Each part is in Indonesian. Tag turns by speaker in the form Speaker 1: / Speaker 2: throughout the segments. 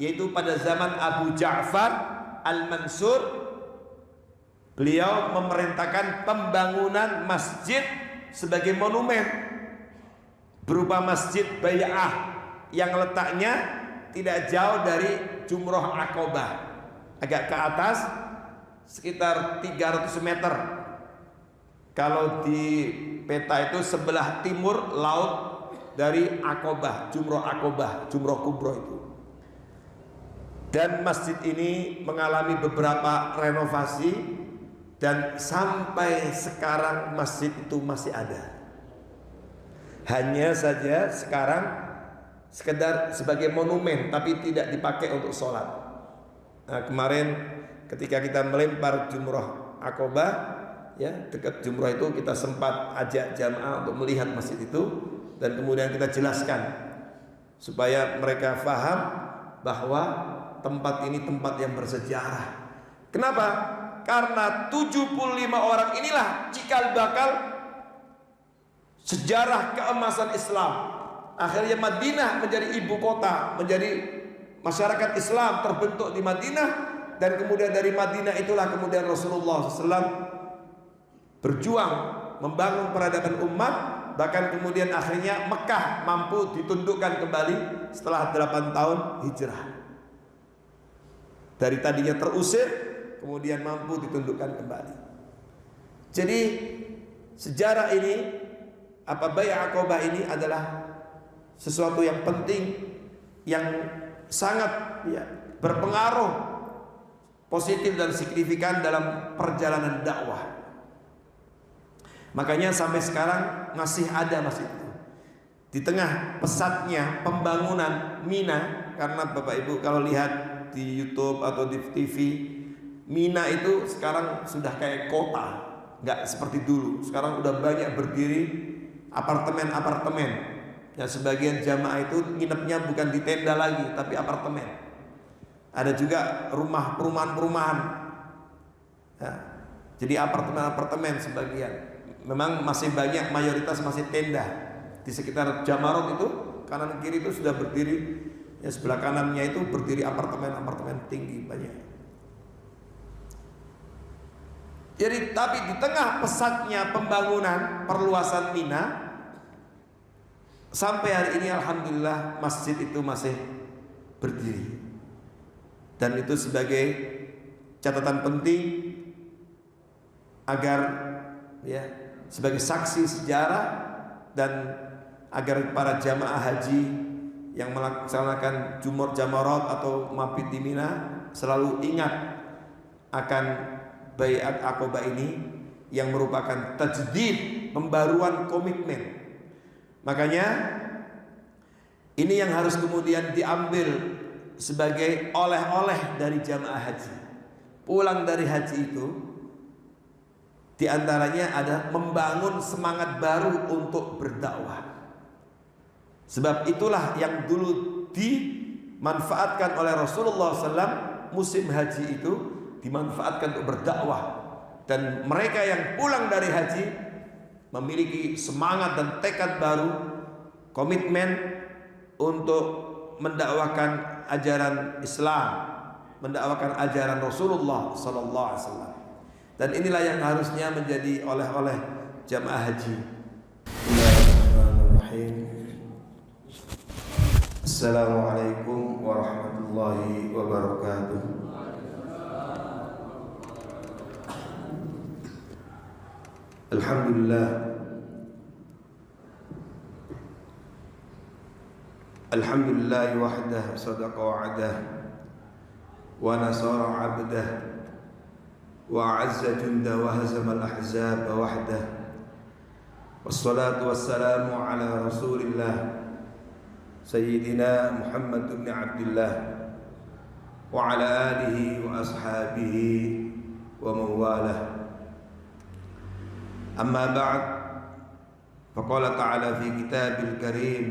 Speaker 1: yaitu pada zaman Abu Ja'far Al-Mansur. Beliau memerintahkan pembangunan masjid sebagai monumen berupa Masjid Bai'ah yang letaknya tidak jauh dari Jumroh Aqobah, agak ke atas sekitar 300 meter. Kalau di peta itu sebelah timur laut dari Aqobah, Jumroh Aqobah, Jumroh Kubro itu. Dan masjid ini mengalami beberapa renovasi dan sampai sekarang masjid itu masih ada. Hanya saja sekarang sekedar sebagai monumen tapi tidak dipakai untuk sholat. Nah, kemarin ketika kita melempar Jumroh Aqobah, ya, dekat Jumroh itu kita sempat ajak jamaah untuk melihat masjid itu dan kemudian kita jelaskan supaya mereka faham bahwa tempat ini tempat yang bersejarah. Kenapa? Karena 75 orang inilah cikal bakal sejarah keemasan Islam. Akhirnya Madinah menjadi ibu kota, menjadi masyarakat Islam terbentuk di Madinah, dan kemudian dari Madinah itulah kemudian Rasulullah SAW berjuang membangun peradaban umat, bahkan kemudian akhirnya Mekah mampu ditundukkan kembali setelah 8 tahun hijrah. Dari tadinya terusir kemudian mampu ditundukkan kembali. Jadi sejarah ini, Bai'ah Aqobah ini adalah sesuatu yang penting, yang sangat berpengaruh positif dan signifikan dalam perjalanan dakwah. Makanya sampai sekarang masih ada masjid itu. Di tengah pesatnya pembangunan Mina, karena Bapak Ibu kalau lihat di YouTube atau di TV, Mina itu sekarang sudah kayak kota, nggak seperti dulu. Sekarang udah banyak berdiri apartemen-apartemen. Ya, sebagian jamaah itu nginepnya bukan di tenda lagi, tapi apartemen. Ada juga rumah perumahan-perumahan. Ya, jadi apartemen-apartemen sebagian. Memang masih banyak, mayoritas masih tenda. Di sekitar Jamarot itu kanan kiri itu sudah berdiri. Ya, sebelah kanannya itu berdiri apartemen-apartemen tinggi banyak. Jadi tapi di tengah pesatnya pembangunan perluasan Mina, sampai hari ini alhamdulillah masjid itu masih berdiri. Dan itu sebagai catatan penting agar sebagai saksi sejarah dan agar para jamaah haji yang melaksanakan Jumroh Jamarot atau mabit di Mina selalu ingat akan Bai'at Aqobah ini yang merupakan tajdid, pembaruan komitmen. Makanya ini yang harus kemudian diambil sebagai oleh-oleh dari jamaah haji. Pulang dari haji itu diantaranya ada membangun semangat baru untuk berdakwah. Sebab itulah yang dulu dimanfaatkan oleh Rasulullah SAW, musim haji itu dimanfaatkan untuk berdakwah. Dan mereka yang pulang dari haji memiliki semangat dan tekad baru, komitmen untuk mendakwakan ajaran Islam, mendakwakan ajaran Rasulullah SAW. Dan inilah yang harusnya menjadi oleh-oleh jamaah haji. Bismillahirrahmanirrahim. Assalamualaikum warahmatullahi wabarakatuh. Alhamdulillah. Alhamdulillah wahdah sadaqa wa'adah wa nasara 'abdah wa 'azza junda wa hazama al-ahzab wahdah. Wassalatu wassalamu ala Rasulillah Sayyidina Muhammad bin Abdullah wa ala alihi wa ashabihi wa mawalah. Amma ba'd, faqala ta'ala fi kitabil karim,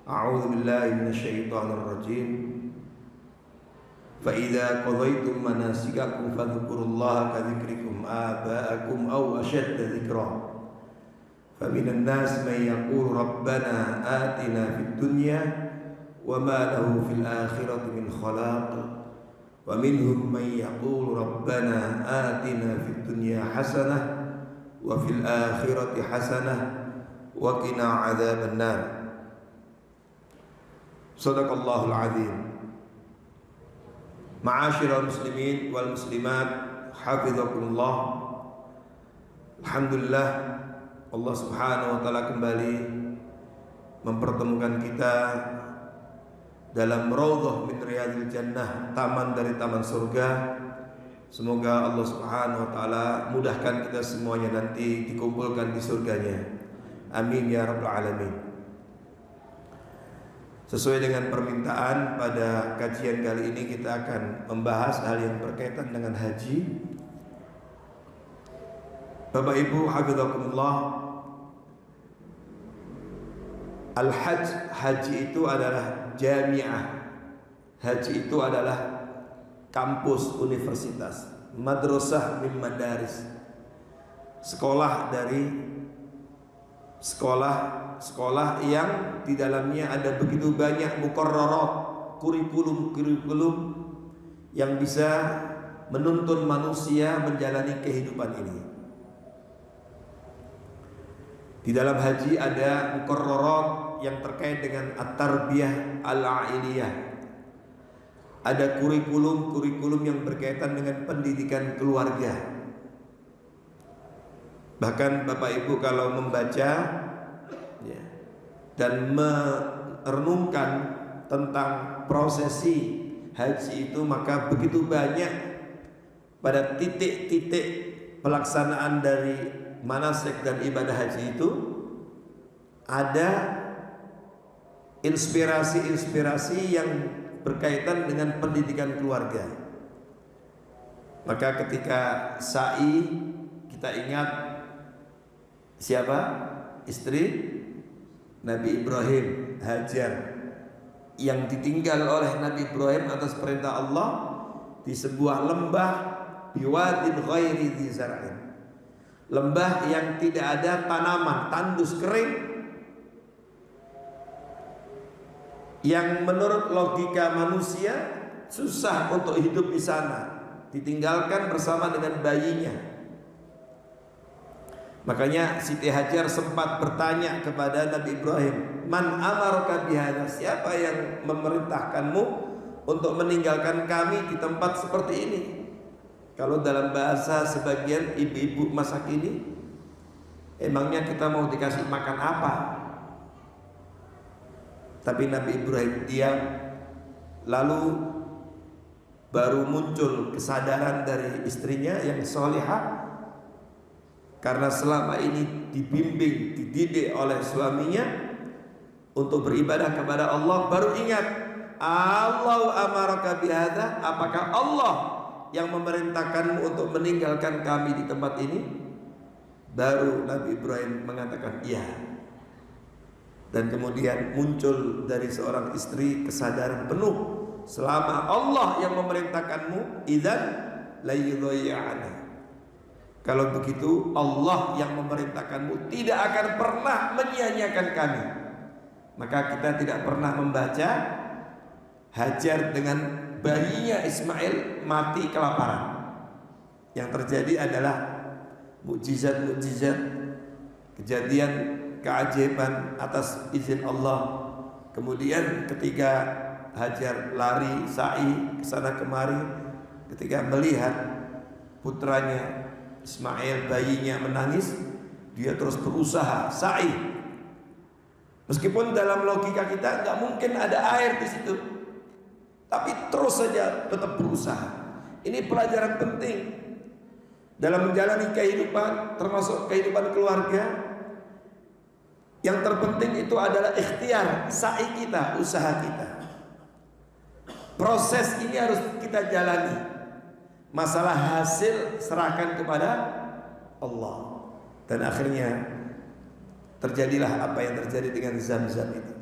Speaker 1: a'udzu billahi minasy syaithanir rajim, fa idza qadaytum manasikakum fadhkurullaha ka dzikrikum aba'akum aw ashadda dzikra. فمن الناس من يقول ربنا آتنا في الدنيا وما له في الآخرة من خلاق ومنهم من يقول ربنا آتنا في الدنيا حسنة وفي الآخرة حسنة وقنا عذاب النار. صدق الله العظيم. Ma'asyiral muslimin wal muslimat, hafizakumullah. Alhamdulillah, Allah Subhanahu wa taala kembali mempertemukan kita dalam raudhah min riyadil jannah, taman dari taman surga. Semoga Allah Subhanahu wa taala mudahkan kita semuanya nanti dikumpulkan di surganya. Amin ya rabbal alamin. Sesuai dengan permintaan, pada kajian kali ini kita akan membahas hal yang berkaitan dengan haji. Bapak Ibu hafizakumullah, al-hajj, haji itu adalah jami'ah. Haji itu adalah kampus, universitas, madrasah min madaris, sekolah dari sekolah yang di dalamnya ada begitu banyak muqarrarat, kurikulum yang bisa menuntun manusia menjalani kehidupan ini. Di dalam haji ada muqarrarat yang terkait dengan at-tarbiyah al-ailiyah. Ada kurikulum yang berkaitan dengan pendidikan keluarga. Bahkan Bapak Ibu kalau membaca ya, dan merenungkan tentang prosesi haji itu, maka begitu banyak pada titik-titik pelaksanaan dari manasik dan ibadah haji itu ada inspirasi-inspirasi yang berkaitan dengan pendidikan keluarga. Maka ketika sa'i, kita ingat siapa? Istri Nabi Ibrahim, Hajar, yang ditinggal oleh Nabi Ibrahim atas perintah Allah di sebuah lembah biwadin ghairi dzi zar'in. Lembah yang tidak ada tanaman, tandus kering, yang menurut logika manusia susah untuk hidup di sana, ditinggalkan bersama dengan bayinya. Makanya Siti Hajar sempat bertanya kepada Nabi Ibrahim, "Man amaraka bihadza?" Siapa yang memerintahkanmu untuk meninggalkan kami di tempat seperti ini? Kalau dalam bahasa sebagian ibu-ibu masa kini, emangnya kita mau dikasih makan apa? Tapi Nabi Ibrahim diam. Lalu baru muncul kesadaran dari istrinya yang solihah, karena selama ini dibimbing, dididik oleh suaminya untuk beribadah kepada Allah. Baru ingat, Allahu amaraka bihadza, apakah Allah yang memerintahkanmu untuk meninggalkan kami di tempat ini? Baru Nabi Ibrahim mengatakan iya. Dan kemudian muncul dari seorang istri kesadaran penuh, selama Allah yang memerintahkanmu, idzan la yudhi'ana. Kalau begitu Allah yang memerintahkanmu tidak akan pernah menyia-nyiakan kami. Maka kita tidak pernah membaca Hajar dengan bayinya Ismail mati kelaparan. Yang terjadi adalah mukjizat-mukjizat, kejadian keajaiban atas izin Allah. Kemudian ketika Hajar lari sa'i kesana kemari, ketika melihat putranya Ismail, bayinya menangis, dia terus berusaha sa'i. Meskipun dalam logika kita nggak mungkin ada air di situ, tapi terus saja tetap berusaha. Ini pelajaran penting dalam menjalani kehidupan, termasuk kehidupan keluarga. Yang terpenting itu adalah ikhtiar, sa'i kita, usaha kita. Proses ini harus kita jalani. Masalah hasil serahkan kepada Allah. Dan akhirnya terjadilah apa yang terjadi dengan Zamzam itu.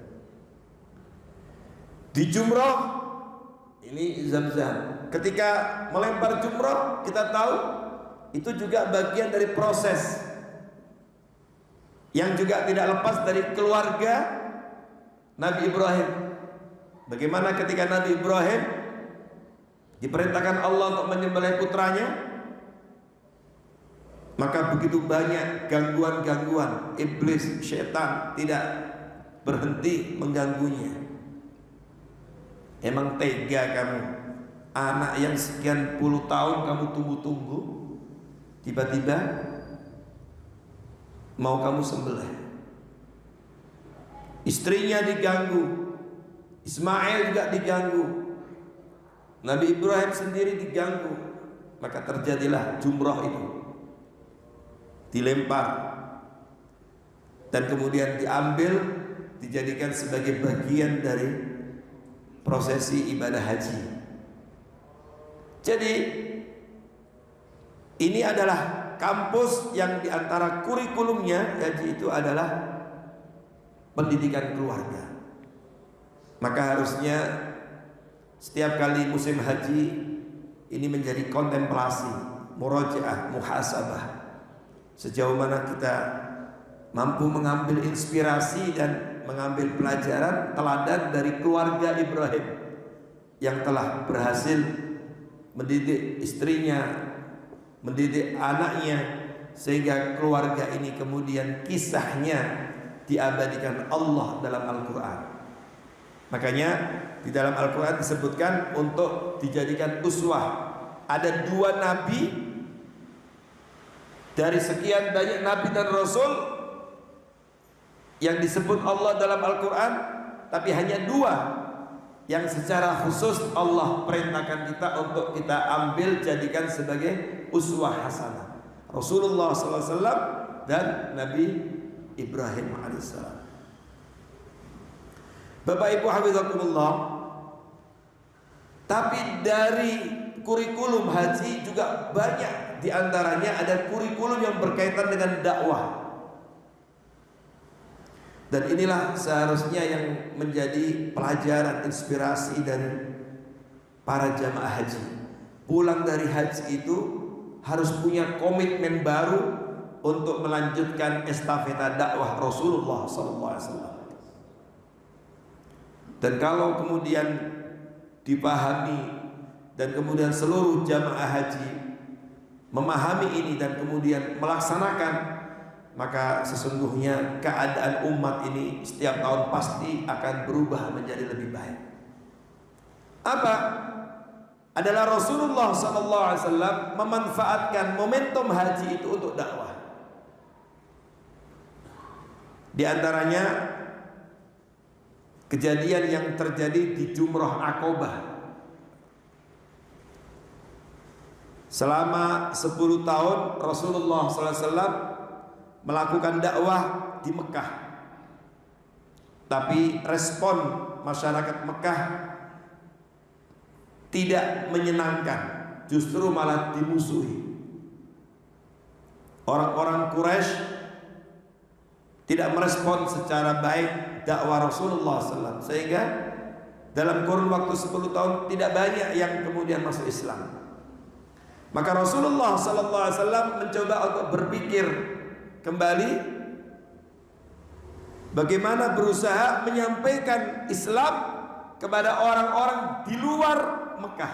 Speaker 1: Di jumrah ini Zamzam. Ketika melempar jumrah, kita tahu itu juga bagian dari proses yang juga tidak lepas dari keluarga Nabi Ibrahim. Bagaimana ketika Nabi Ibrahim diperintahkan Allah untuk menyembelih putranya, maka begitu banyak gangguan-gangguan iblis, syaitan tidak berhenti mengganggunya. Emang tega kamu, anak yang sekian puluh tahun kamu tunggu-tunggu, tiba-tiba mau kamu sembelih. Istrinya diganggu, Ismail juga diganggu, Nabi Ibrahim sendiri diganggu. Maka terjadilah jumrah itu, dilempar dan kemudian diambil, dijadikan sebagai bagian dari prosesi ibadah haji. Jadi ini adalah kampus yang diantara kurikulumnya haji itu adalah pendidikan keluarga. Maka harusnya setiap kali musim haji ini menjadi kontemplasi, murajaah, muhasabah. Sejauh mana kita mampu mengambil inspirasi dan mengambil pelajaran teladan dari keluarga Ibrahim yang telah berhasil mendidik istrinya, mendidik anaknya, sehingga keluarga ini kemudian kisahnya diabadikan Allah dalam Al-Quran. Makanya di dalam Al-Quran disebutkan untuk dijadikan uswah. Ada 2 nabi dari sekian banyak nabi dan rasul yang disebut Allah dalam Al-Quran, tapi hanya 2 yang secara khusus Allah perintahkan kita untuk kita ambil, jadikan sebagai uswah hasanah. Rasulullah SAW dan Nabi Ibrahim alaihissalam. Bapak Ibu hafizakumullah, tapi dari kurikulum haji juga banyak diantaranya ada kurikulum yang berkaitan dengan dakwah. Dan inilah seharusnya yang menjadi pelajaran inspirasi dari para jamaah haji. Pulang dari haji itu harus punya komitmen baru untuk melanjutkan estafeta dakwah Rasulullah SAW. Dan kalau kemudian dipahami dan kemudian seluruh jamaah haji memahami ini dan kemudian melaksanakan, maka sesungguhnya keadaan umat ini setiap tahun pasti akan berubah menjadi lebih baik. Apa? Adalah Rasulullah SAW memanfaatkan momentum haji itu untuk dakwah. Di antaranya kejadian yang terjadi di Jumrah Aqobah. Selama 10 tahun Rasulullah SAW melakukan dakwah di Mekah, tapi respon masyarakat Mekah tidak menyenangkan, justru malah dimusuhi. Orang-orang Quraisy tidak merespon secara baik dakwah Rasulullah SAW, sehingga dalam kurun waktu 10 tahun tidak banyak yang kemudian masuk Islam. Maka Rasulullah SAW mencoba untuk berpikir kembali bagaimana berusaha menyampaikan Islam kepada orang-orang di luar Mekah.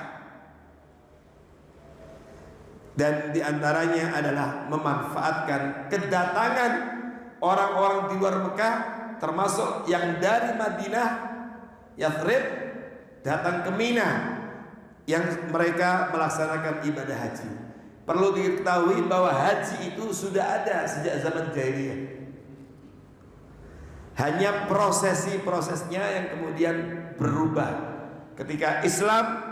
Speaker 1: Dan diantaranya adalah memanfaatkan kedatangan orang-orang di luar Mekah, termasuk yang dari Madinah, Yathrib, datang ke Mina, yang mereka melaksanakan ibadah haji. Perlu diketahui bahwa haji itu sudah ada sejak zaman jahiliyah. Hanya prosesi-prosesnya yang kemudian berubah ketika Islam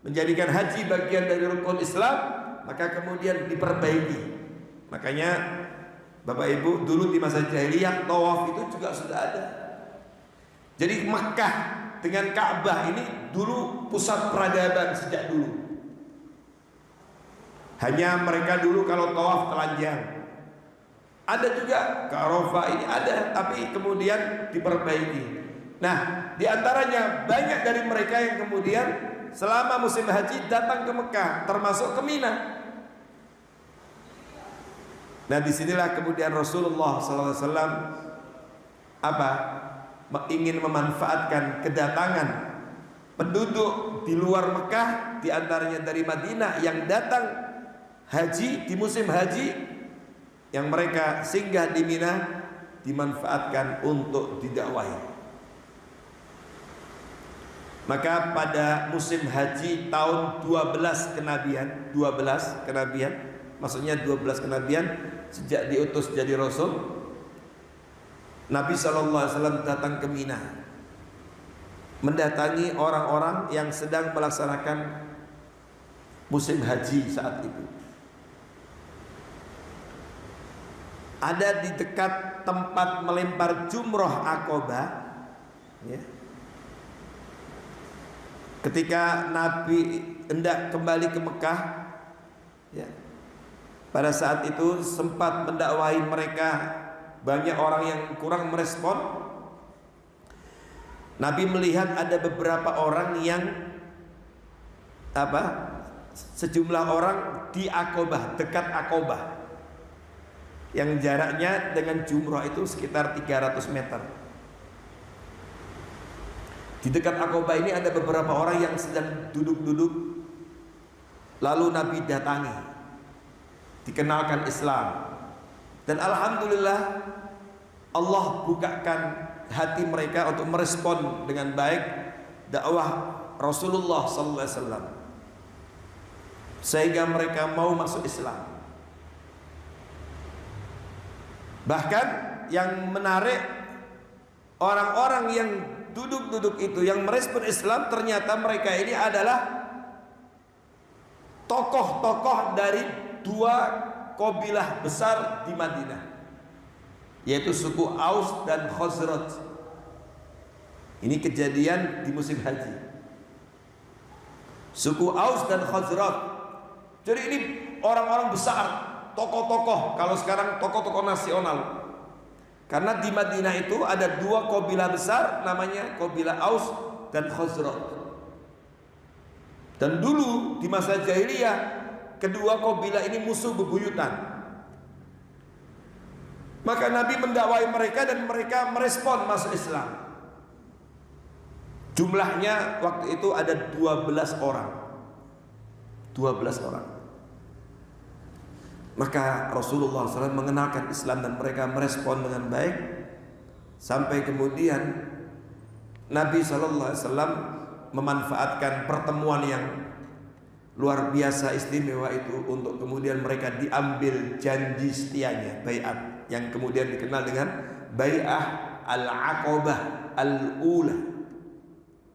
Speaker 1: menjadikan haji bagian dari rukun Islam, maka kemudian diperbaiki. Makanya Bapak Ibu, dulu di masa jahiliyah tawaf itu juga sudah ada. Jadi Makkah dengan Ka'bah ini dulu pusat peradaban sejak dulu. Hanya mereka dulu kalau tawaf telanjang. Ada juga ke Arafah ini ada, tapi kemudian diperbaiki. Nah, diantaranya banyak dari mereka yang kemudian selama musim haji datang ke Mekah, termasuk ke Mina. Nah, disinilah kemudian Rasulullah SAW ingin memanfaatkan kedatangan penduduk di luar Mekah, di antaranya dari Madinah yang datang haji di musim haji, yang mereka singgah di Mina, dimanfaatkan untuk didakwahi. Maka pada musim haji tahun 12 kenabian, maksudnya 12 kenabian sejak diutus jadi Rasul, Nabi SAW datang ke Mina, mendatangi orang-orang yang sedang melaksanakan musim haji saat itu. Ada di dekat tempat melempar jumroh Aqabah, ya. Ketika Nabi hendak kembali ke Mekah, ya, pada saat itu sempat mendakwahi mereka, banyak orang yang kurang merespon. Nabi melihat ada beberapa orang yang sejumlah orang di Aqabah, dekat Aqabah, yang jaraknya dengan jumroh itu sekitar 300 meter. Di dekat Aqabah ini ada beberapa orang yang sedang duduk-duduk. Lalu Nabi datangi, dikenalkan Islam, dan alhamdulillah Allah bukakan hati mereka untuk merespon dengan baik dakwah Rasulullah SAW, sehingga mereka mau masuk Islam. Bahkan yang menarik, orang-orang yang duduk-duduk itu yang merespon Islam, ternyata mereka ini adalah tokoh-tokoh dari dua kabilah besar di Madinah, yaitu suku Aus dan Khazraj. Ini kejadian di musim haji. Suku Aus dan Khazraj. Jadi ini orang-orang besar, tokoh-tokoh, kalau sekarang tokoh-tokoh nasional. Karena di Madinah itu ada dua kabilah besar, namanya kabilah Aus dan Khazraj. Dan dulu di masa jahiliyah, kedua kabilah ini musuh bebuyutan. Maka Nabi mendakwahi mereka dan mereka merespon masuk Islam. Jumlahnya waktu itu ada 12 orang. 12 orang. Maka Rasulullah SAW mengenalkan Islam dan mereka merespon dengan baik. Sampai kemudian Nabi SAW memanfaatkan pertemuan yang luar biasa istimewa itu untuk kemudian mereka diambil janji setianya, baiat, yang kemudian dikenal dengan bai'ah al-Aqabah al-Ula,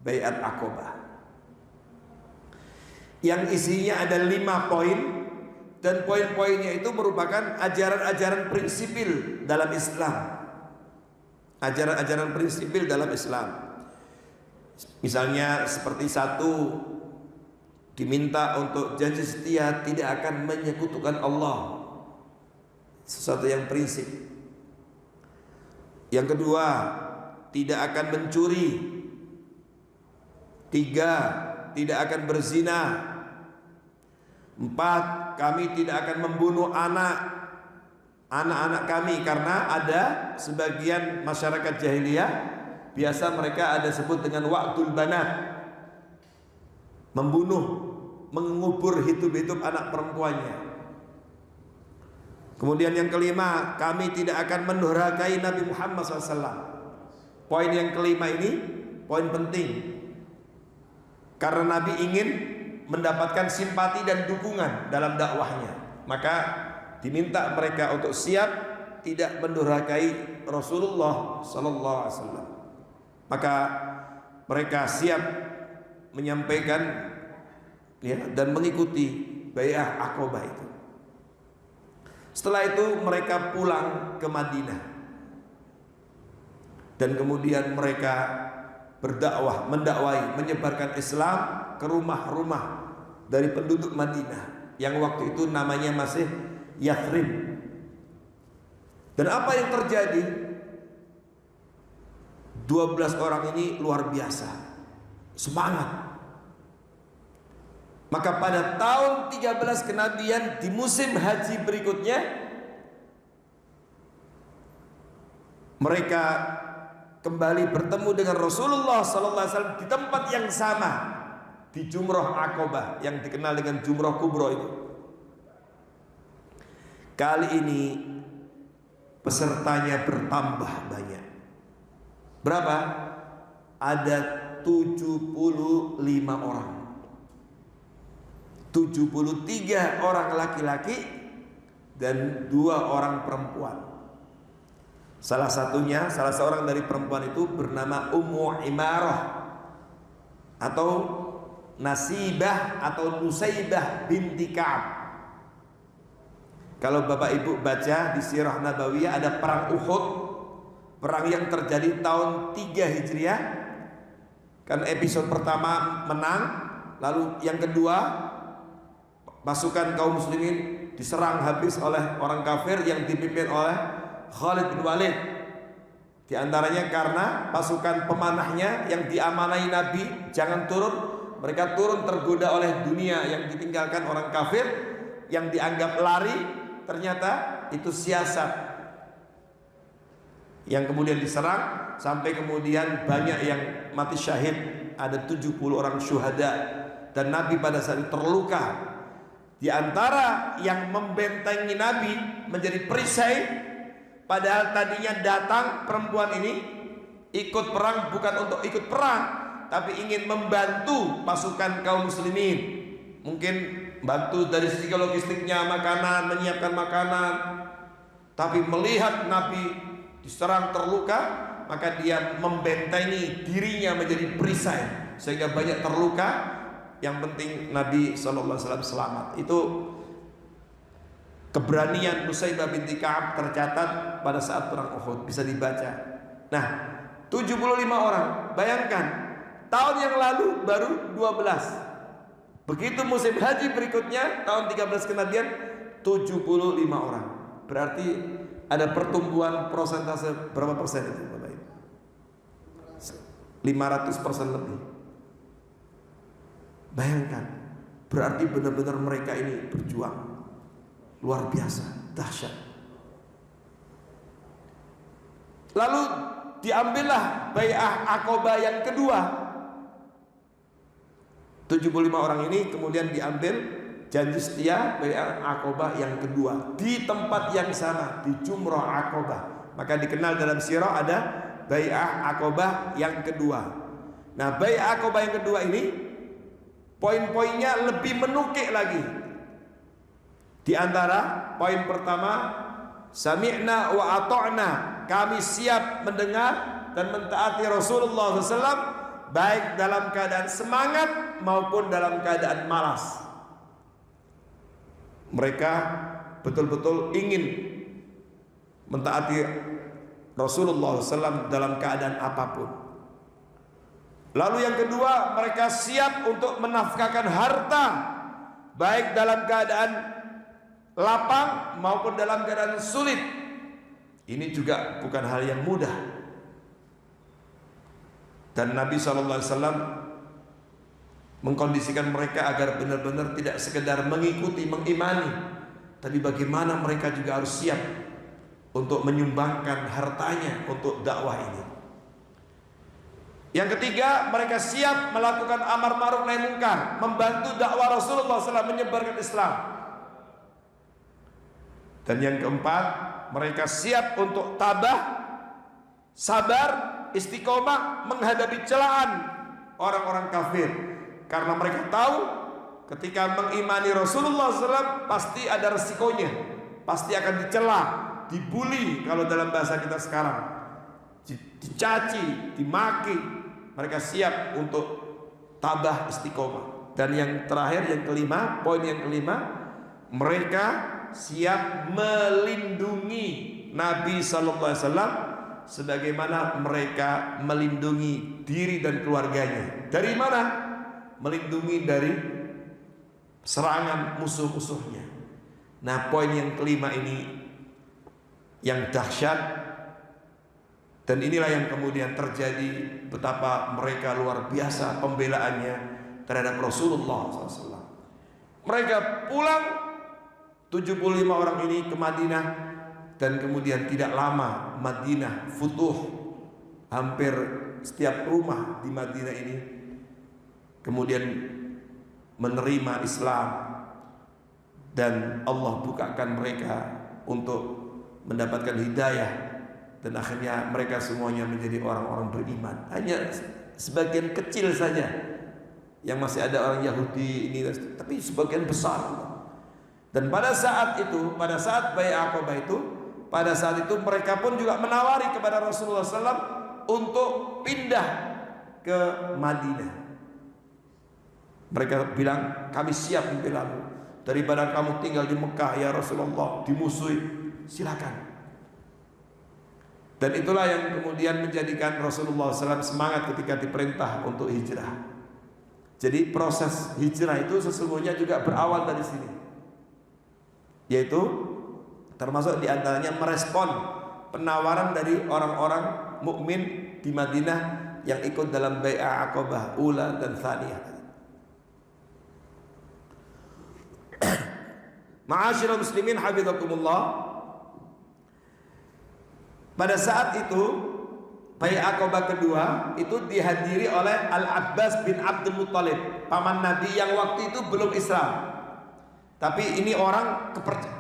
Speaker 1: bai'at Aqabah, yang isinya ada 5 poin. Dan poin-poinnya itu merupakan ajaran-ajaran prinsipil dalam Islam. Ajaran-ajaran prinsipil dalam Islam. Misalnya seperti 1, diminta untuk janji setia tidak akan menyekutukan Allah. Sesuatu yang prinsip. Yang kedua, tidak akan mencuri. 3, tidak akan berzina. 4, kami tidak akan membunuh anak-anak kami, karena ada sebagian masyarakat jahiliyah biasa mereka ada sebut dengan wa'dul banat, membunuh, mengubur hidup-hidup anak perempuannya. Kemudian yang kelima, kami tidak akan mendurhakai Nabi Muhammad SAW. Poin yang kelima ini poin penting, karena Nabi ingin mendapatkan simpati dan dukungan dalam dakwahnya. Maka diminta mereka untuk siap tidak mendurhakai Rasulullah sallallahu alaihi wasallam. Maka mereka siap menyampaikan, ya, dan mengikuti bai'ah Aqabah itu. Setelah itu mereka pulang ke Madinah. Dan kemudian mereka berdakwah, mendakwahi, menyebarkan Islam ke rumah-rumah dari penduduk Madinah yang waktu itu namanya masih Yathrib. Dan apa yang terjadi? 12 orang ini luar biasa semangat. Maka pada tahun 13 kenabian di musim haji berikutnya, mereka kembali bertemu dengan Rasulullah sallallahu alaihi wasallam di tempat yang sama, di Jumrah Aqabah yang dikenal dengan Jumrah Kubra itu. Kali ini pesertanya bertambah banyak. Berapa? Ada 75 orang. 73 orang laki-laki dan 2 orang perempuan. Salah seorang dari perempuan itu bernama Ummu Imarah atau Nasibah atau Nusaibah binti Ka'ab. Kalau Bapak Ibu baca di Sirah Nabawiyah ada perang Uhud, perang yang terjadi tahun 3 Hijriah. Kan episode pertama menang, lalu yang kedua pasukan kaum muslimin diserang habis oleh orang kafir yang dipimpin oleh Khalid bin Walid. Di antaranya karena pasukan pemanahnya yang diamanai Nabi jangan turun, mereka turun tergoda oleh dunia yang ditinggalkan orang kafir, yang dianggap lari, ternyata itu siasat yang kemudian diserang sampai kemudian banyak yang mati syahid, ada 70 orang syuhada, dan Nabi pada saat itu terluka. Di antara yang membentengi Nabi menjadi perisai, padahal tadinya datang perempuan ini ikut perang bukan untuk ikut perang, tapi ingin membantu pasukan kaum muslimin, mungkin bantu dari segi logistiknya, makanan, menyiapkan makanan. Tapi melihat Nabi diserang terluka, maka dia membentengi dirinya menjadi perisai sehingga banyak terluka. Yang penting Nabi SAW selamat. Itu keberanian Nusaibah binti Ka'ab tercatat pada saat perang Uhud, bisa dibaca. Nah, 75 orang. Bayangkan, tahun yang lalu baru 12. Begitu musim haji berikutnya tahun 13 kenabian 75 orang. Berarti ada pertumbuhan persentase berapa persen itu Bapak Ibu? 500% lebih. Bayangkan, berarti benar-benar mereka ini berjuang luar biasa, dahsyat. Lalu diambillah bai'ah Aqabah yang kedua. 75 orang ini kemudian diambil janji setia bai'ah Aqabah yang kedua di tempat yang sama, di Jumrah Aqabah. Maka dikenal dalam sirah ada bai'ah Aqabah yang kedua. Nah, bai'ah Aqabah yang kedua ini poin-poinnya lebih menukik lagi. Di antara poin pertama, sami'na wa ata'na, kami siap mendengar dan mentaati Rasulullah SAW, baik dalam keadaan semangat maupun dalam keadaan malas. Mereka betul-betul ingin mentaati Rasulullah SAW dalam keadaan apapun. Lalu yang kedua, mereka siap untuk menafkahkan harta, baik dalam keadaan lapang maupun dalam keadaan sulit. Ini juga bukan hal yang mudah. Dan Nabi SAW mengkondisikan mereka agar benar-benar tidak sekedar mengikuti, mengimani, tapi bagaimana mereka juga harus siap untuk menyumbangkan hartanya untuk dakwah ini. Yang ketiga, mereka siap melakukan amar ma'ruf nahi munkar, membantu dakwah Rasulullah SAW menyebarkan Islam. Dan yang keempat, mereka siap untuk tabah, sabar, istiqomah menghadapi celaan orang-orang kafir, karena mereka tahu ketika mengimani Rasulullah SAW pasti ada resikonya, pasti akan dicela, dibully kalau dalam bahasa kita sekarang, dicaci, dimaki. Mereka siap untuk tabah, istiqomah. Dan yang terakhir, yang kelima, poin yang kelima, mereka siap melindungi Nabi SAW sebagaimana mereka melindungi diri dan keluarganya. Dari mana? Melindungi dari serangan musuh-musuhnya. Nah, poin yang kelima ini yang dahsyat. Dan inilah yang kemudian terjadi, betapa mereka luar biasa pembelaannya terhadap Rasulullah SAW. Mereka pulang 75 orang ini ke Madinah, dan kemudian tidak lama Madinah futuh, hampir setiap rumah di Madinah ini kemudian menerima Islam, dan Allah bukakan mereka untuk mendapatkan hidayah, dan akhirnya mereka semuanya menjadi orang-orang beriman. Hanya sebagian kecil saja yang masih ada orang Yahudi ini, tapi sebagian besar. Dan pada saat itu, pada saat Bai'ah Aqabah itu, pada saat itu mereka pun juga menawari kepada Rasulullah SAW untuk pindah ke Madinah. Mereka bilang, kami siap membelamu, daripada kamu tinggal di Mekah ya Rasulullah, dimusuhi, silakan. Dan itulah yang kemudian menjadikan Rasulullah SAW semangat ketika diperintah untuk hijrah. Jadi proses hijrah itu sesungguhnya juga berawal dari sini, yaitu termasuk diantaranya merespon penawaran dari orang-orang mukmin di Madinah yang ikut dalam Bai'ah Aqabah Ula dan Tsaniyah. Ma'asyiral muslimin hafizakumullah, pada saat itu Bai'ah Aqabah kedua itu dihadiri oleh Al-Abbas bin Abdul Muttalib, paman Nabi yang waktu itu belum Islam. Tapi ini orang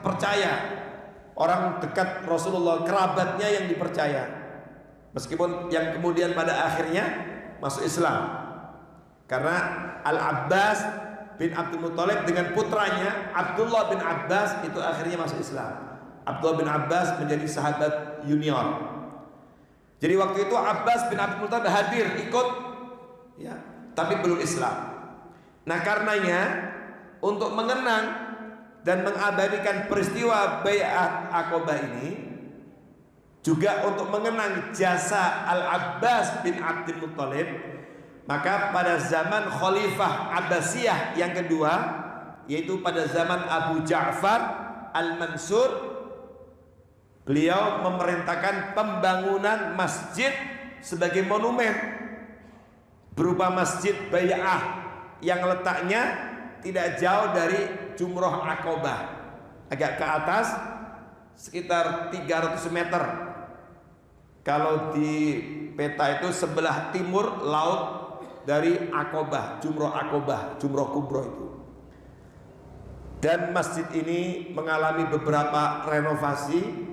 Speaker 1: percaya, orang dekat Rasulullah, kerabatnya yang dipercaya. Meskipun yang kemudian pada akhirnya masuk Islam. Karena Al-Abbas bin Abdul Muttalib dengan putranya Abdullah bin Abbas itu akhirnya masuk Islam. Abdullah bin Abbas menjadi sahabat junior. Jadi waktu itu Abbas bin Abdul Muttalib hadir ikut, ya, tapi belum Islam. Nah karenanya untuk mengenang dan mengabadikan peristiwa Bai'ah Aqabah ini, juga untuk mengenang jasa Al-Abbas bin Abdul Muttalib, maka pada zaman Khalifah Abbasiyah yang kedua, yaitu pada zaman Abu Ja'far Al-Mansur, beliau memerintahkan pembangunan masjid sebagai monumen berupa masjid Bai'ah yang letaknya tidak jauh dari Jumroh Aqabah, agak ke atas sekitar 300 meter. Kalau di peta itu sebelah timur laut dari Aqabah, Jumroh Aqabah, Jumroh Kubro itu. Dan masjid ini mengalami beberapa renovasi,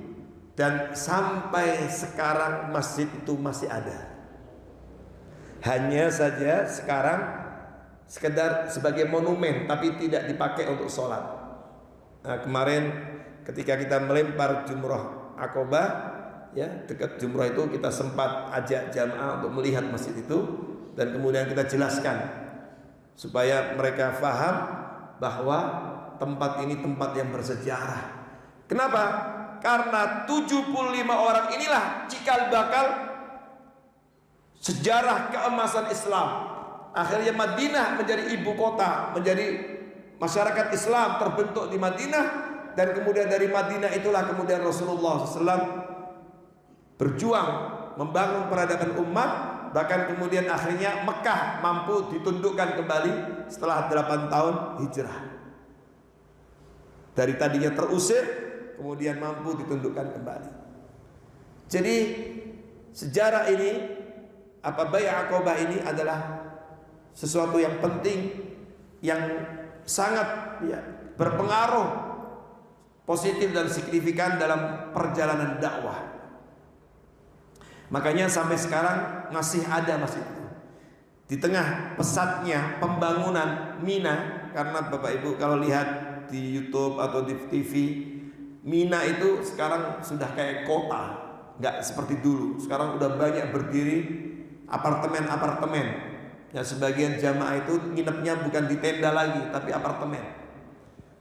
Speaker 1: dan sampai sekarang masjid itu masih ada. Hanya saja sekarang sekedar sebagai monumen, tapi tidak dipakai untuk sholat. Nah, kemarin ketika kita melempar Jumroh Aqabah, ya, dekat Jumroh itu kita sempat ajak jamaah untuk melihat masjid itu, dan kemudian kita jelaskan supaya mereka faham bahwa tempat ini tempat yang bersejarah. Kenapa? Karena 75 orang inilah cikal bakal sejarah keemasan Islam. Akhirnya Madinah menjadi ibu kota, menjadi masyarakat Islam terbentuk di Madinah, dan kemudian dari Madinah itulah kemudian Rasulullah SAW berjuang membangun peradaban umat, bahkan kemudian akhirnya Mekah mampu ditundukkan kembali setelah 8 tahun hijrah. Dari tadinya terusir, kemudian mampu ditundukkan kembali. Jadi sejarah ini, Bai'ah Aqabah ini adalah sesuatu yang penting, yang sangat, ya, berpengaruh positif dan signifikan dalam perjalanan dakwah. Makanya sampai sekarang masih ada masjid itu. Di tengah pesatnya pembangunan Mina, karena Bapak Ibu kalau lihat di YouTube atau di TV, Mina itu sekarang sudah kayak kota, nggak seperti dulu. Sekarang udah banyak berdiri apartemen-apartemen. Ya, sebagian jamaah itu nginepnya bukan di tenda lagi, tapi apartemen.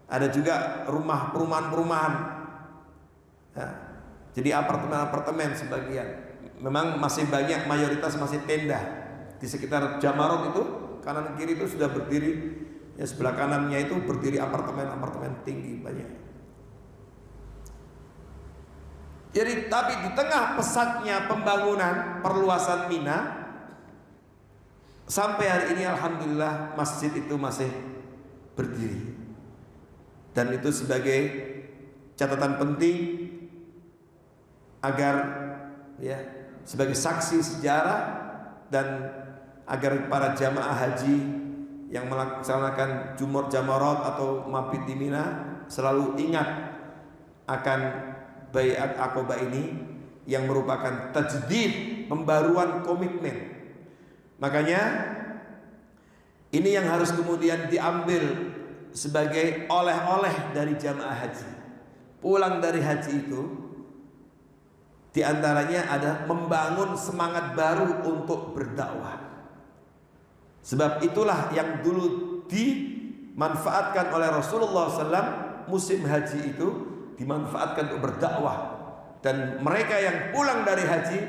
Speaker 1: Ada juga rumah perumahan-perumahan. Ya, jadi apartemen-apartemen sebagian. Memang masih banyak, mayoritas masih tenda. Di sekitar Jamarot itu kanan kiri itu sudah berdiri. Ya, sebelah kanannya itu berdiri apartemen-apartemen tinggi banyak. Jadi tapi di tengah pesatnya pembangunan perluasan Mina, sampai hari ini alhamdulillah masjid itu masih berdiri. Dan itu sebagai catatan penting agar, ya, sebagai saksi sejarah, dan agar para jamaah haji yang melaksanakan jamarat atau mabit di Mina selalu ingat akan baiat Aqabah ini yang merupakan tajdid, pembaruan komitmen. Makanya ini yang harus kemudian diambil sebagai oleh-oleh dari jamaah haji. Pulang dari haji itu diantaranya ada membangun semangat baru untuk berdakwah. Sebab itulah yang dulu dimanfaatkan oleh Rasulullah SAW. Musim haji itu dimanfaatkan untuk berdakwah, dan mereka yang pulang dari haji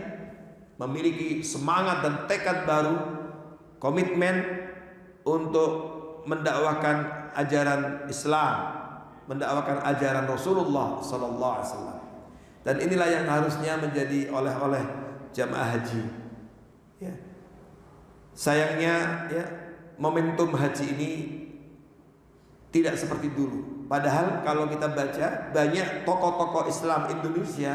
Speaker 1: memiliki semangat dan tekad baru, komitmen untuk mendakwahkan ajaran Islam, mendakwahkan ajaran Rasulullah sallallahu alaihi wasallam. Dan inilah yang harusnya menjadi oleh-oleh jamaah haji. Ya. Sayangnya ya, momentum haji ini tidak seperti dulu. Padahal kalau kita baca, banyak tokoh-tokoh Islam Indonesia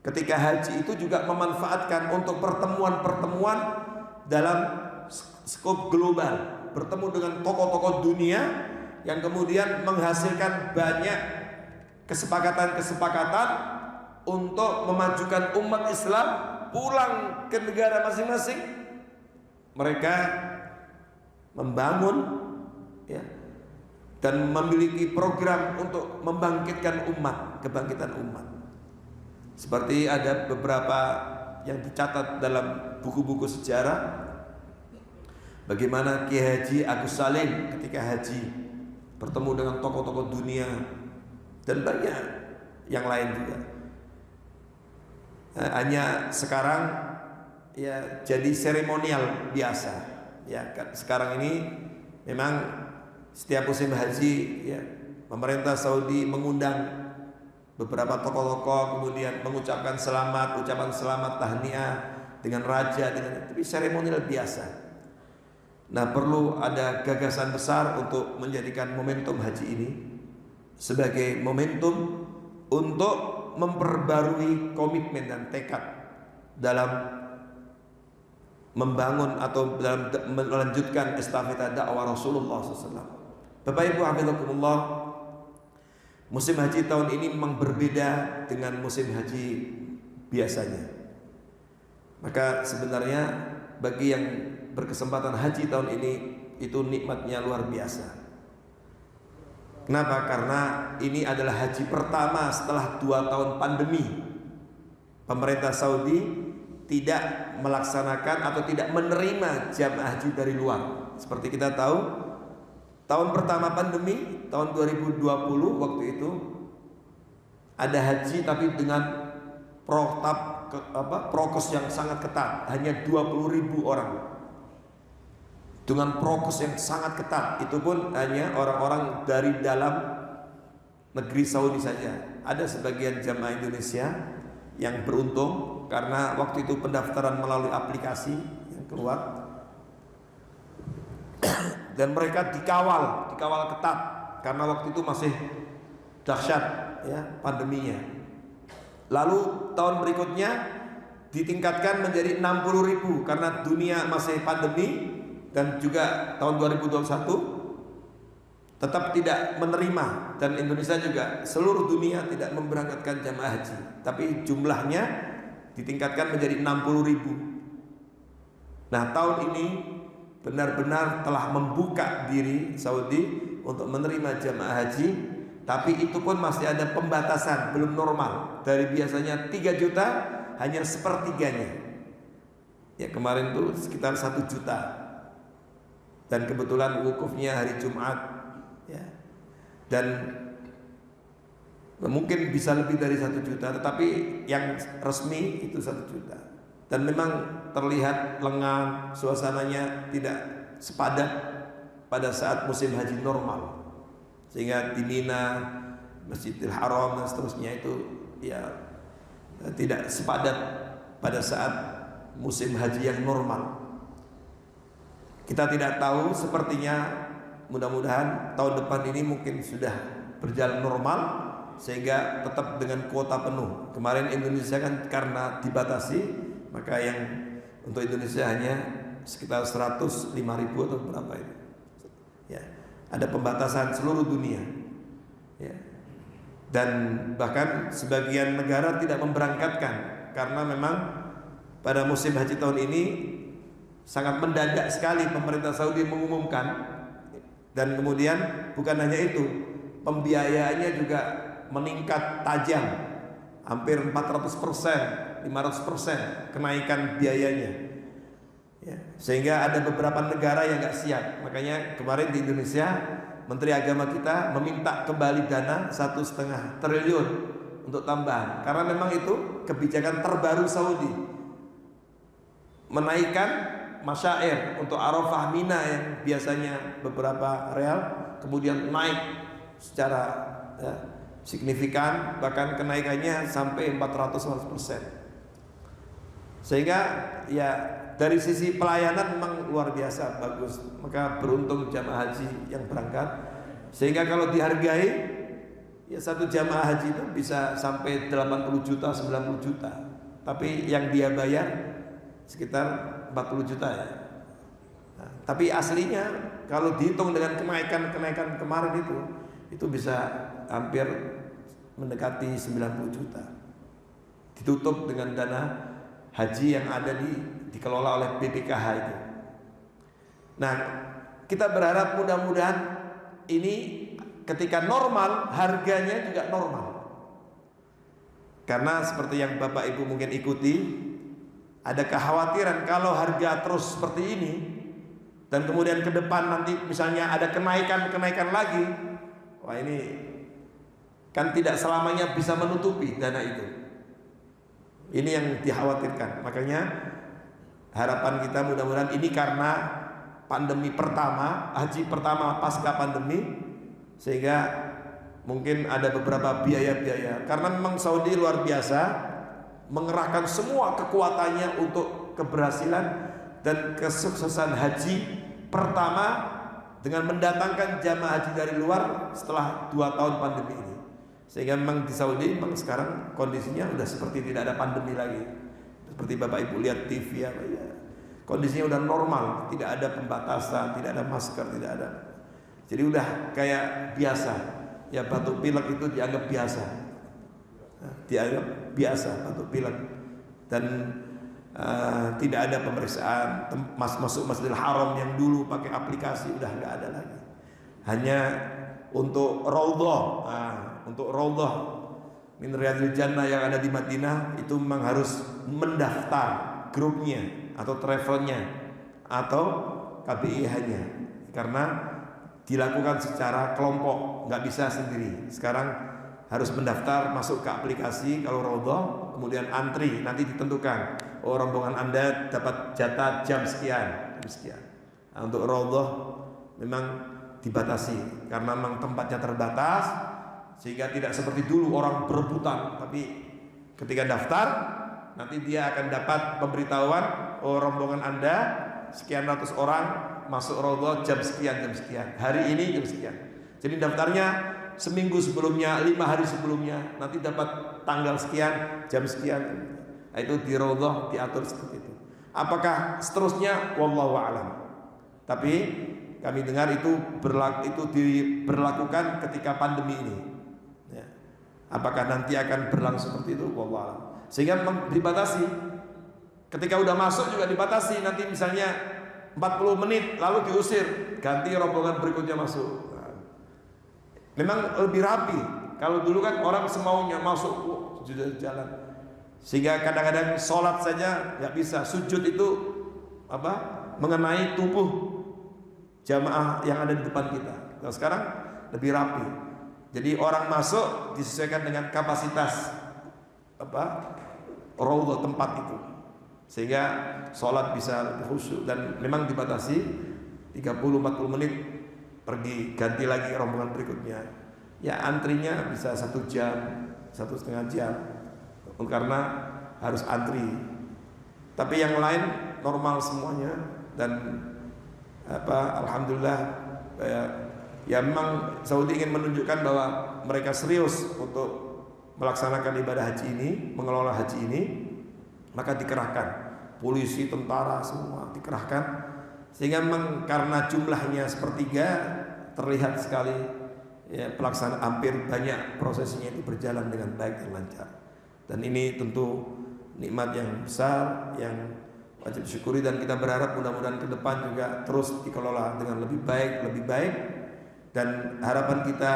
Speaker 1: ketika haji itu juga memanfaatkan untuk pertemuan-pertemuan dalam skop global, bertemu dengan tokoh-tokoh dunia yang kemudian menghasilkan banyak kesepakatan-kesepakatan untuk memajukan umat Islam pulang ke negara masing-masing. Mereka membangun ya, dan memiliki program untuk membangkitkan umat, kebangkitan umat. Seperti ada beberapa yang dicatat dalam buku-buku sejarah, bagaimana Ki Haji Agus Salim ketika haji bertemu dengan tokoh-tokoh dunia dan banyak yang lain juga. Hanya sekarang ya jadi seremonial biasa. Ya, sekarang ini memang setiap musim haji ya, pemerintah Saudi mengundang beberapa tokoh-tokoh, kemudian mengucapkan selamat, ucapan selamat tahniah dengan raja, dengan tapi seremonial biasa. Nah, perlu ada gagasan besar untuk menjadikan momentum haji ini sebagai momentum untuk memperbarui komitmen dan tekad dalam membangun atau dalam melanjutkan estafeta dakwah Rasulullah SAW. Bapak Ibu hafizakumullah, musim haji tahun ini memang berbeda dengan musim haji biasanya. Maka sebenarnya bagi yang berkesempatan haji tahun ini itu nikmatnya luar biasa. Kenapa? Karena ini adalah haji pertama setelah 2 tahun pandemi. Pemerintah Saudi tidak melaksanakan atau tidak menerima jamaah haji dari luar. Seperti kita tahu, tahun pertama pandemi, tahun 2020 waktu itu ada haji tapi dengan prokes yang sangat ketat, hanya 20.000 orang. Dengan prokes yang sangat ketat, itu pun hanya orang-orang dari dalam negeri Saudi saja. Ada sebagian jamaah Indonesia yang beruntung karena waktu itu pendaftaran melalui aplikasi yang keluar. Dan mereka dikawal ketat karena waktu itu masih dahsyat ya pandeminya. Lalu tahun berikutnya ditingkatkan menjadi 60.000 karena dunia masih pandemi, dan juga tahun 2021 tetap tidak menerima, dan Indonesia juga seluruh dunia tidak memberangkatkan jamaah haji, tapi jumlahnya ditingkatkan menjadi 60.000. Nah, tahun ini benar-benar telah membuka diri Saudi untuk menerima jamaah haji, tapi itu pun masih ada pembatasan, belum normal. Dari biasanya 3 juta hanya sepertiganya. Ya, kemarin tuh sekitar 1 juta. Dan kebetulan wukufnya hari Jumat ya. Dan mungkin bisa lebih dari 1 juta, tetapi yang resmi itu 1 juta. Dan memang terlihat lengang, suasananya tidak sepadat pada saat musim haji normal. Sehingga di Mina, Masjidil Haram dan seterusnya itu ya tidak sepadat pada saat musim haji yang normal. Kita tidak tahu, sepertinya mudah-mudahan tahun depan ini mungkin sudah berjalan normal, sehingga tetap dengan kuota penuh. Kemarin Indonesia kan karena dibatasi, maka yang untuk Indonesia hanya sekitar 105.000 atau berapa itu. Ya, ada pembatasan seluruh dunia. Ya. Dan bahkan sebagian negara tidak memberangkatkan karena memang pada musim haji tahun ini sangat mendadak sekali pemerintah Saudi mengumumkan, dan kemudian bukan hanya itu, pembiayaannya juga meningkat tajam, hampir 400%, 500% kenaikan biayanya. Ya, sehingga ada beberapa negara yang nggak siap. Makanya kemarin di Indonesia Menteri Agama kita meminta kembali dana 1,5 triliun untuk tambahan, karena memang itu kebijakan terbaru Saudi, menaikkan masyair untuk Arafah Mina yang biasanya beberapa real, kemudian naik secara signifikan, bahkan kenaikannya sampai 400%. Sehingga ya dari sisi pelayanan memang luar biasa bagus. Maka beruntung jamaah haji yang berangkat, sehingga kalau dihargai ya satu jamaah haji itu bisa sampai 80 juta, 90 juta. Tapi yang dia bayar sekitar 40 juta ya. Nah, tapi aslinya kalau dihitung dengan kenaikan kemarin itu bisa hampir mendekati 90 juta. Ditutup dengan dana haji yang ada dikelola oleh BPKH itu. Nah, kita berharap mudah-mudahan ini ketika normal, harganya juga normal. Karena seperti yang Bapak Ibu mungkin ikuti, ada kekhawatiran kalau harga terus seperti ini dan kemudian ke depan nanti misalnya ada kenaikan lagi, wah ini kan tidak selamanya bisa menutupi dana itu. Ini yang dikhawatirkan. Makanya harapan kita mudah-mudahan ini karena pandemi pertama, haji pertama pasca pandemi, sehingga mungkin ada beberapa biaya-biaya. Karena memang Saudi luar biasa mengerahkan semua kekuatannya untuk keberhasilan dan kesuksesan haji pertama dengan mendatangkan jamaah haji dari luar setelah 2 tahun pandemi ini. Sehingga memang di Saudi memang sekarang kondisinya udah seperti tidak ada pandemi lagi. Seperti Bapak Ibu lihat TV ya, kondisinya udah normal, tidak ada pembatasan, tidak ada masker, tidak ada. Jadi udah kayak biasa. Ya batuk pilek itu dianggap biasa. Dianggap biasa batuk pilek. Dan tidak ada pemeriksaan masuk Masjidil Haram yang dulu pakai aplikasi, udah nggak ada lagi. Hanya untuk raudhah, untuk raudhah min riyadil jannah yang ada di Madinah itu memang harus mendaftar grupnya atau travelnya atau KBIH-nya, karena dilakukan secara kelompok, nggak bisa sendiri. Sekarang harus mendaftar, masuk ke aplikasi kalau raudhah, kemudian antri, nanti ditentukan, oh rombongan Anda dapat jatah jam sekian. Nah, untuk raudhah memang dibatasi karena memang tempatnya terbatas, sehingga tidak seperti dulu orang berebutan. Tapi ketika daftar nanti dia akan dapat pemberitahuan, oh rombongan Anda sekian ratus orang masuk raudhah jam sekian, hari ini jam sekian. Jadi daftarnya seminggu sebelumnya, 5 hari sebelumnya, nanti dapat tanggal sekian, jam sekian. Nah, itu di raudhah diatur seperti itu. Apakah seterusnya? Wallahu a'lam. Tapi kami dengar itu diberlakukan ketika pandemi ini. Ya. Apakah nanti akan berlangsung seperti itu? Wallahu a'lam. Sehingga dibatasi. Ketika udah masuk juga dibatasi. Nanti misalnya 40 menit lalu diusir, ganti rombongan berikutnya masuk. Nah, memang lebih rapi. Kalau dulu kan orang semaunya masuk, jalan. Sehingga kadang-kadang sholat saja nggak bisa. Sujud itu mengenai tubuh jamaah yang ada di depan kita. Nah, sekarang lebih rapi. Jadi orang masuk disesuaikan dengan kapasitas raudhah tempat itu, sehingga sholat bisa lebih khusyuk. Dan memang dibatasi 30-40 menit pergi, ganti lagi rombongan berikutnya. Ya antrinya bisa 1 jam, 1,5 jam, karena harus antri. Tapi yang lain normal semuanya. Dan alhamdulillah Ya memang Saudi ingin menunjukkan bahwa mereka serius untuk melaksanakan ibadah haji ini, mengelola haji ini, maka dikerahkan polisi, tentara, semua dikerahkan, sehingga memang karena jumlahnya sepertiga terlihat sekali ya, pelaksanaan hampir banyak prosesnya itu berjalan dengan baik dan lancar. Dan ini tentu nikmat yang besar yang wajib disyukuri, dan kita berharap mudah-mudahan ke depan juga terus dikelola dengan lebih baik. Dan harapan kita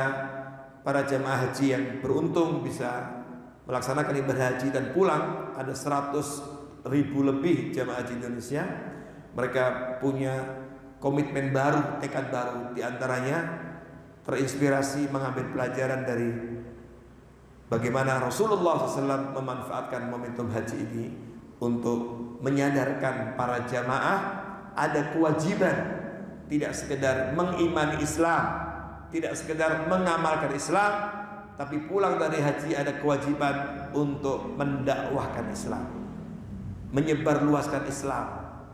Speaker 1: para jamaah haji yang beruntung bisa melaksanakan ibadah haji dan pulang, ada 100.000 lebih jamaah haji Indonesia. Mereka punya komitmen baru, tekad baru, diantaranya terinspirasi mengambil pelajaran dari bagaimana Rasulullah SAW memanfaatkan momentum haji ini untuk menyadarkan para jamaah ada kewajiban, tidak sekedar mengimani Islam, tidak sekedar mengamalkan Islam, tapi pulang dari haji ada kewajiban untuk mendakwahkan Islam, menyebarluaskan Islam,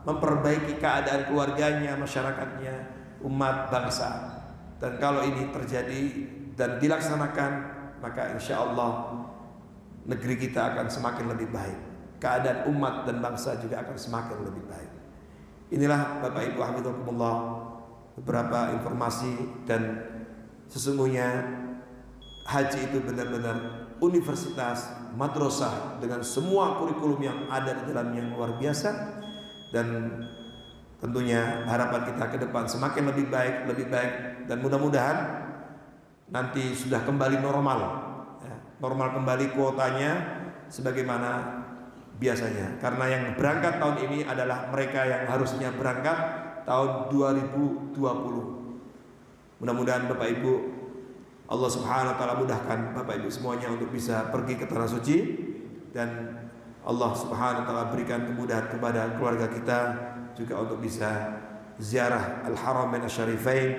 Speaker 1: memperbaiki keadaan keluarganya, masyarakatnya, umat bangsa. Dan kalau ini terjadi dan dilaksanakan, maka insya Allah negeri kita akan semakin lebih baik, keadaan umat dan bangsa juga akan semakin lebih baik. Inilah Bapak Ibu hafizakumullah beberapa informasi, dan sesungguhnya haji itu benar-benar universitas, madrasah dengan semua kurikulum yang ada di dalamnya yang luar biasa. Dan tentunya harapan kita ke depan semakin lebih baik, dan mudah-mudahan nanti sudah kembali normal ya, normal kembali kuotanya sebagaimana biasanya. Karena yang berangkat tahun ini adalah mereka yang harusnya berangkat tahun 2020. Mudah-mudahan Bapak Ibu, Allah Subhanahu wa taala mudahkan Bapak Ibu semuanya untuk bisa pergi ke tanah suci, dan Allah Subhanahu wa taala berikan kemudahan kepada keluarga kita juga untuk bisa ziarah Al-Haramain Asy-Syarifain.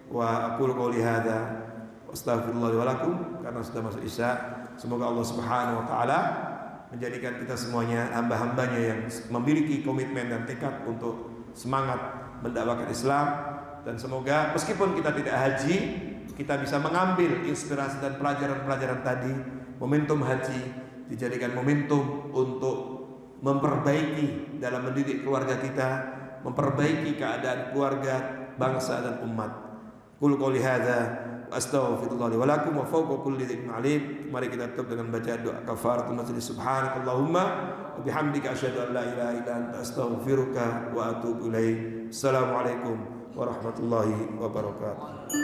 Speaker 1: Wa aqulu qouli hadza wa astaghfirullah wa lakum, karena sudah masuk Isya. Semoga Allah Subhanahu wa taala menjadikan kita semuanya hamba-hambanya yang memiliki komitmen dan tekad untuk semangat mendakwakan Islam. Dan semoga meskipun kita tidak haji, kita bisa mengambil inspirasi dan pelajaran-pelajaran tadi. Momentum haji dijadikan momentum untuk memperbaiki dalam mendidik keluarga kita, memperbaiki keadaan keluarga, bangsa dan umat. Qul qouli hadza astaghfirullah li wa lakum wa fawqa kulli dzikrin alim. Mari kita tutup dengan baca doa kafaratul majlis. Subhanakallahumma wa bihamdika asyhadu an la ilaha illa anta astaghfiruka wa atubu ilaik. Assalamualaikum warahmatullahi wabarakatuh.